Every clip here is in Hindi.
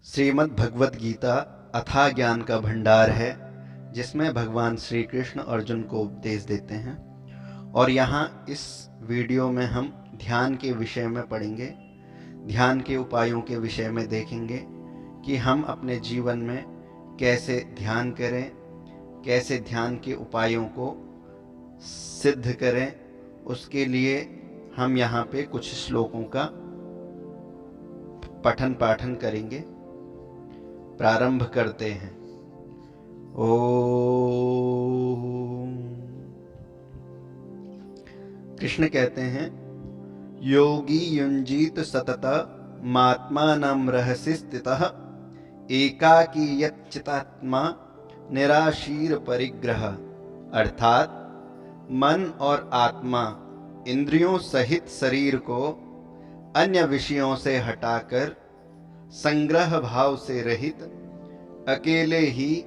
श्रीमद् भगवद गीता अथाह ज्ञान का भंडार है, जिसमें भगवान श्री कृष्ण अर्जुन को उपदेश देते हैं। और यहाँ इस वीडियो में हम ध्यान के विषय में पढ़ेंगे, ध्यान के उपायों के विषय में देखेंगे कि हम अपने जीवन में कैसे ध्यान करें, कैसे ध्यान के उपायों को सिद्ध करें। उसके लिए हम यहाँ पे कुछ श्लोकों का पठन पाठन करेंगे। प्रारंभ करते हैं। ओम। कृष्ण कहते हैं, योगी युंजीत सतत मात्मानं रहसि स्थितः एकाकी यच्चितात्मा निराशीर परिग्रह। अर्थात मन और आत्मा इंद्रियों सहित शरीर को अन्य विषयों से हटाकर संग्रह भाव से रहित अकेले ही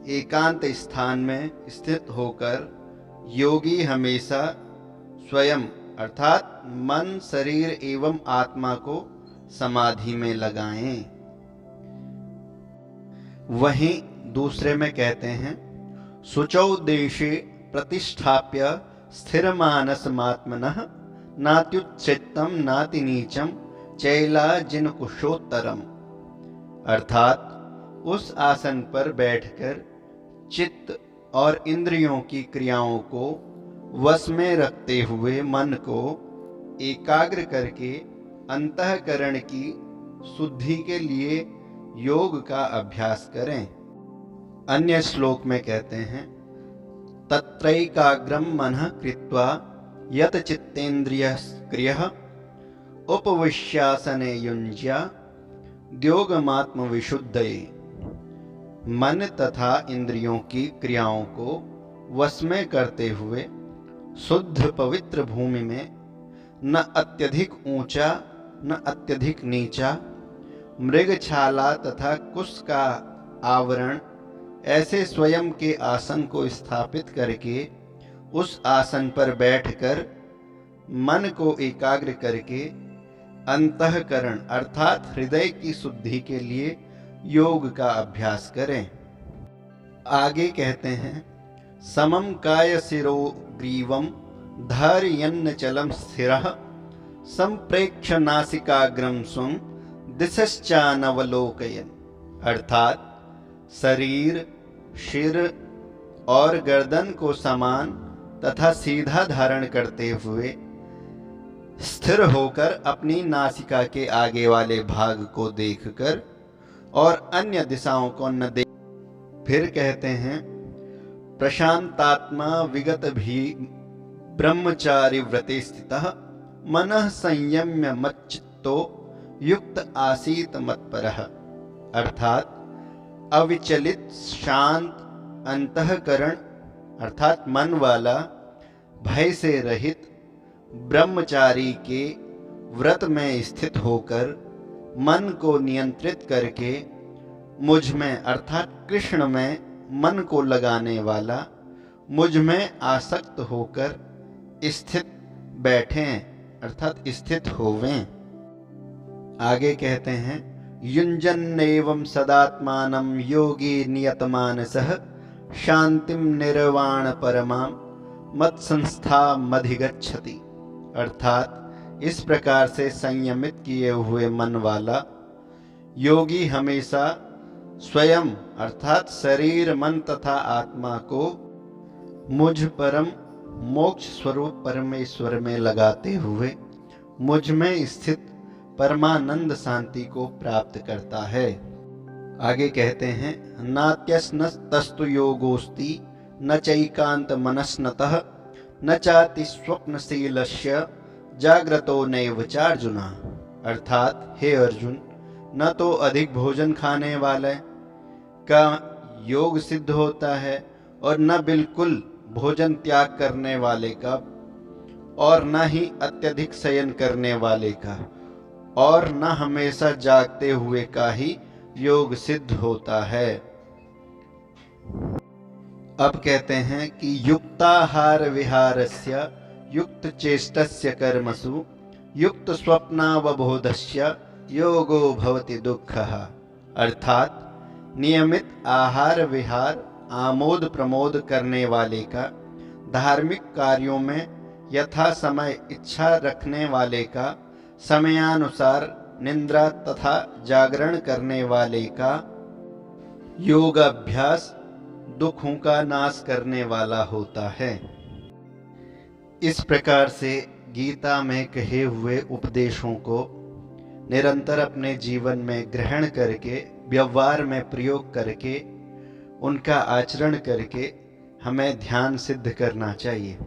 एकांत स्थान में स्थित होकर योगी हमेशा स्वयं अर्थात मन, शरीर एवं आत्मा को समाधि में लगाएं। वहीं दूसरे में कहते हैं, शुचौ देशे प्रतिष्ठाप्य स्थिरमानसमात्मनः नात्युच्छित्तं नाति नीचम चैलाजिन कुशोत्तरम। अर्थात उस आसन पर बैठकर चित्त और इंद्रियों की क्रियाओं को वश में रखते हुए मन को एकाग्र करके अंतःकरण की शुद्धि के लिए योग का अभ्यास करें। अन्य श्लोक में कहते हैं, तत्रैकाग्रम मनः कृत्वा यत चित्तेन्द्रियः क्रियः उपविश्यासने युञ्ज्या द्योगमात्म विशुद्धये। मन तथा इंद्रियों की क्रियाओं को वश में करते हुए शुद्ध पवित्र भूमि में न अत्यधिक ऊंचा न अत्यधिक नीचा, मृगछाला तथा कुश का आवरण ऐसे स्वयं के आसन को स्थापित करके उस आसन पर बैठकर मन को एकाग्र करके अंतःकरण अर्थात हृदय की शुद्धि के लिए योग का अभ्यास करें। आगे कहते हैं, समम काय शिरो ग्रीवम धारयन्न चलम स्थिरः संप्रेक्ष्य नासिकाग्रम स्वं दिशश्चानवलोकयन्। अर्थात शरीर, सिर और गर्दन को समान तथा सीधा धारण करते हुए स्थिर होकर अपनी नासिका के आगे वाले भाग को देखकर और अन्य दिशाओं को न देख। फिर कहते हैं, प्रशांतात्मा विगत भी ब्रह्मचारी व्रते स्थितः मनः संयम्य मच्चित्तो युक्त आसीत मत्परः। अर्थात अविचलित शांत अंतःकरण अर्थात मन वाला, भय से रहित ब्रह्मचारी के व्रत में स्थित होकर मन को नियंत्रित करके मुझ में अर्थात कृष्ण में मन को लगाने वाला, मुझ में आसक्त होकर स्थित बैठें अर्थात स्थित होवें। आगे कहते हैं, युञ्जन्नेवं सदात्मानं योगी नियतमानसः शांतिम निर्वाण परमां मत्संस्थामधिगच्छति। अर्थात इस प्रकार से संयमित किए हुए मन वाला योगी हमेशा स्वयं अर्थात शरीर, मन तथा आत्मा को मुझ परम मोक्ष स्वरूप परमेश्वर में लगाते हुए मुझ में स्थित परमानंद शांति को प्राप्त करता है। आगे कहते हैं, नात्यस्नस्तस्तु योगोस्ति न चैकांत मनस्नतः न चाति स्वप्नशीलस्य जाग्रतो नैव चार्जुना। अर्थात हे अर्जुन, न तो अधिक भोजन खाने वाले का योग सिद्ध होता है और न बिल्कुल भोजन त्याग करने वाले का, और न ही अत्यधिक शयन करने वाले का, और न हमेशा जागते हुए का ही योग सिद्ध होता है। अब कहते हैं कि युक्ताहार विहारस्य युक्त चेष्टस्य कर्मसु युक्त स्वप्नावबोधस्य योगो भवति दुःखः। अर्थात नियमित आहार विहार आमोद प्रमोद करने वाले का, धार्मिक कार्यों में यथा समय इच्छा रखने वाले का, समयानुसार निद्रा तथा जागरण करने वाले का योग अभ्यास दुखों का नाश करने वाला होता है। इस प्रकार से गीता में कहे हुए उपदेशों को निरंतर अपने जीवन में ग्रहण करके, व्यवहार में प्रयोग करके, उनका आचरण करके हमें ध्यान सिद्ध करना चाहिए।